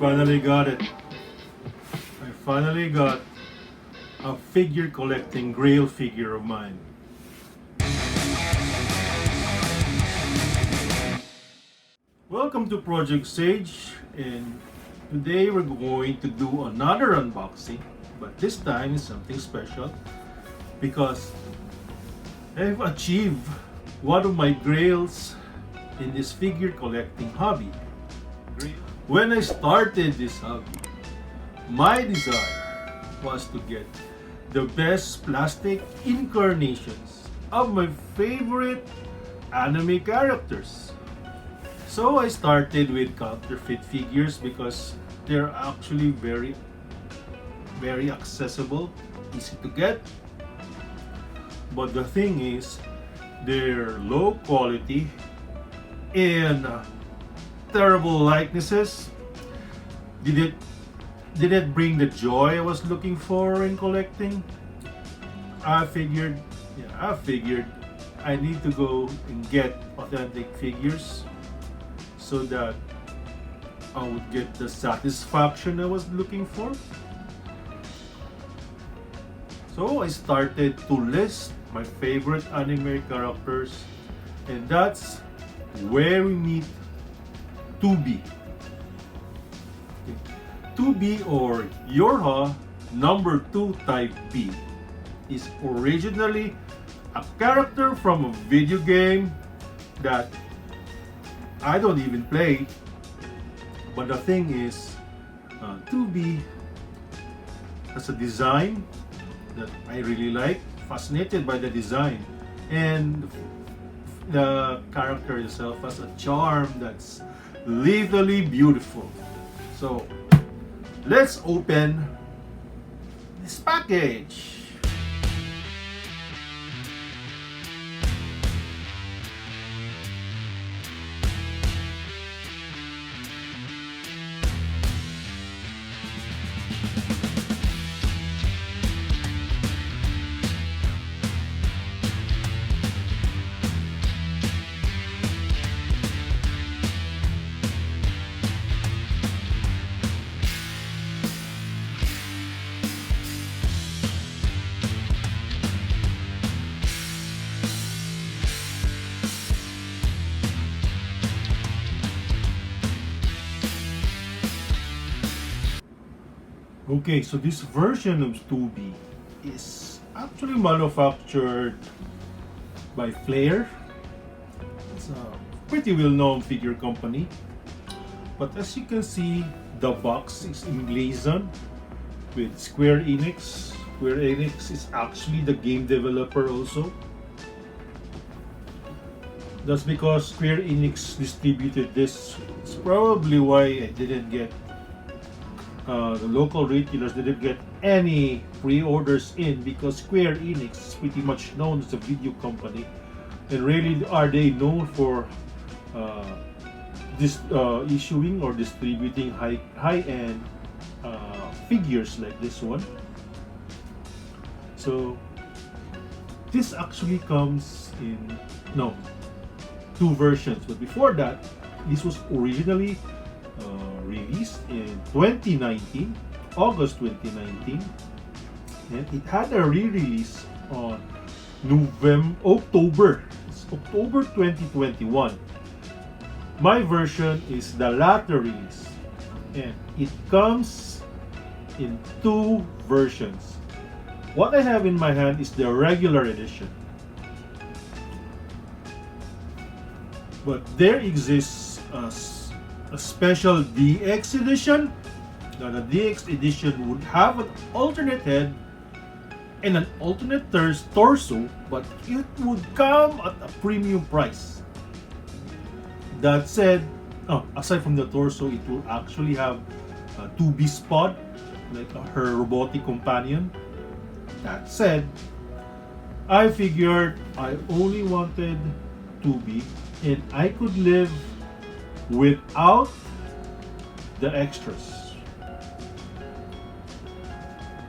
finally got it. I finally got a figure collecting Grail figure of mine. Welcome to Project Sage, and today we're going to do another unboxing, but this time is something special because I've achieved one of my grails in this figure collecting hobby. When I started this hobby, my desire was to get the best plastic incarnations of my favorite anime characters. So I started with counterfeit figures because they're actually very accessible, easy to get. But the thing is, they're low quality and terrible likenesses didn't bring the joy I was looking for in collecting. I figured I need to go and get authentic figures so that I would get the satisfaction I was looking for. So I started to list my favorite anime characters, and that's where we meet 2B. 2B, or Yorha number 2 type B, is originally a character from a video game that I don't even play. But the thing is, 2B has a design that I really like, fascinated by the design, and the character itself has a charm that's lethally beautiful. So let's open this package. Okay, so this version of 2B is actually manufactured by Flair. It's a pretty well-known figure company. But as you can see, the box is emblazoned with Square Enix. Square Enix is actually the game developer also. That's because Square Enix distributed this. It's probably why I didn't get the local retailers didn't get any pre-orders in, because Square Enix is pretty much known as a video company, and really are they known for issuing or distributing high-end figures like this one. So this actually comes in two versions, but before that, this was originally released in 2019, August 2019, and it had a re-release on October 2021. My version is the latter release, and it comes in two versions. What I have in my hand is the regular edition, but there exists a special DX edition. Now the DX edition would have an alternate head and an alternate torso, but it would come at a premium price. That said, aside from the torso, it will actually have a 2B pod, like her robotic companion. That said, I figured I only wanted 2B, and I could live without the extras.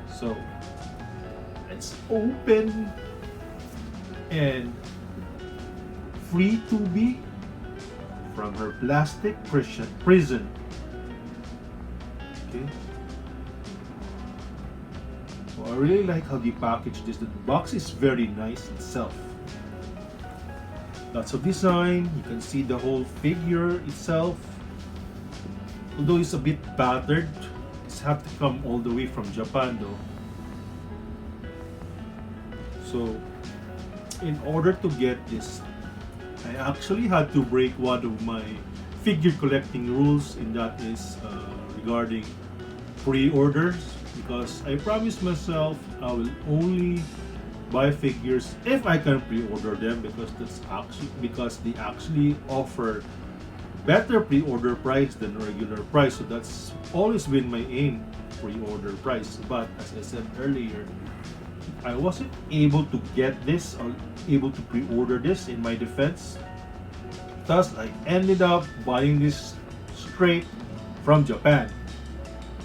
So let's open and free 2B from her plastic prison. Okay. So I really like how they package this. The box is very nice itself. Lots of design. You can see the whole figure itself. Although it's a bit battered, it's had to come all the way from Japan though. So in order to get this, I actually had to break one of my figure collecting rules, and that is regarding pre-orders, because I promised myself I will only buy figures if I can pre-order them, because they actually offer better pre-order price than regular price. So that's always been my aim, pre-order price. But as I said earlier, I wasn't able to get this or able to pre-order this in my defense. Thus, I ended up buying this straight from Japan.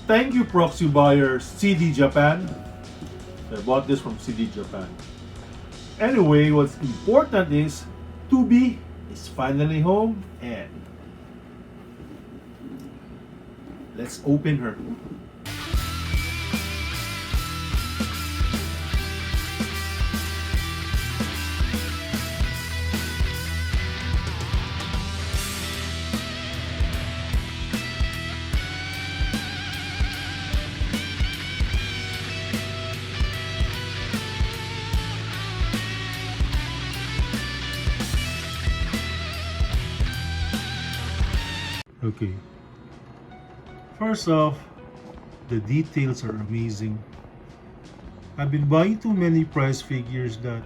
Thank you, Proxy buyer CDJapan. I bought this from CDJapan. Anyway, what's important is 2B is finally home, and let's open her. Okay. First off, the details are amazing. I've been buying too many prize figures that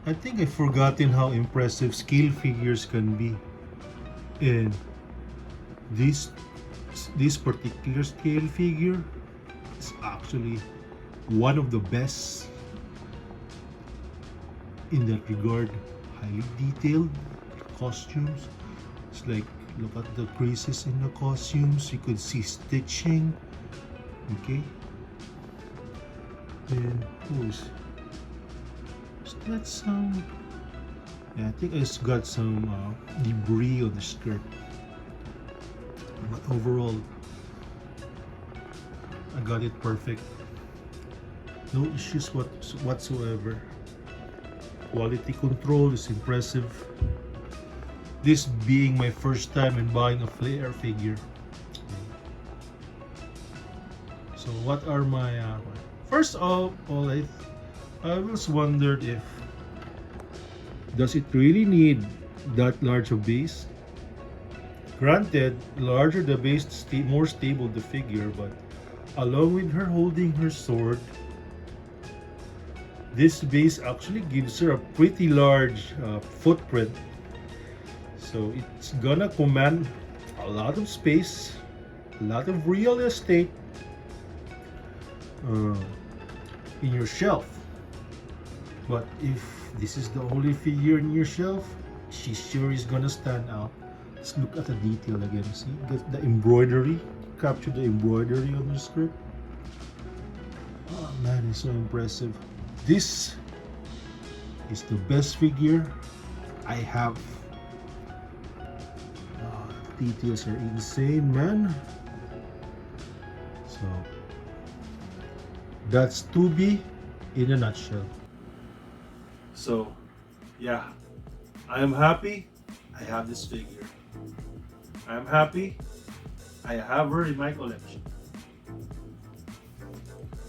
I think I've forgotten how impressive scale figures can be. And this particular scale figure is actually one of the best in that regard. Highly detailed costumes. It's like, look at the creases in the costumes. You could see stitching. Okay. And who's that? Some, yeah, I think it's got some debris on the skirt. But overall, I got it perfect. No issues whatsoever. Quality control is impressive. This being my first time in buying a flare figure. So what are my first of all, I was wondered if does it really need that large a base? Granted, larger the base, more stable the figure, but along with her holding her sword, this base actually gives her a pretty large footprint. So it's gonna command a lot of space, a lot of real estate in your shelf. But if this is the only figure in your shelf, she sure is gonna stand out. Let's look at the detail again. See, the embroidery, capture the embroidery on the skirt. Oh man, it's so impressive. This is the best figure I have. Details are insane, man. So that's 2B in a nutshell. So yeah, I am happy I have this figure. I am happy I have her in my collection.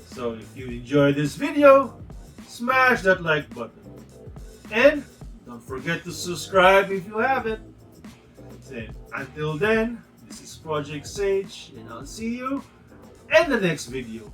So if you enjoyed this video, smash that like button, and don't forget to subscribe if you haven't. And until then, this is Project Sage, and I'll see you in the next video.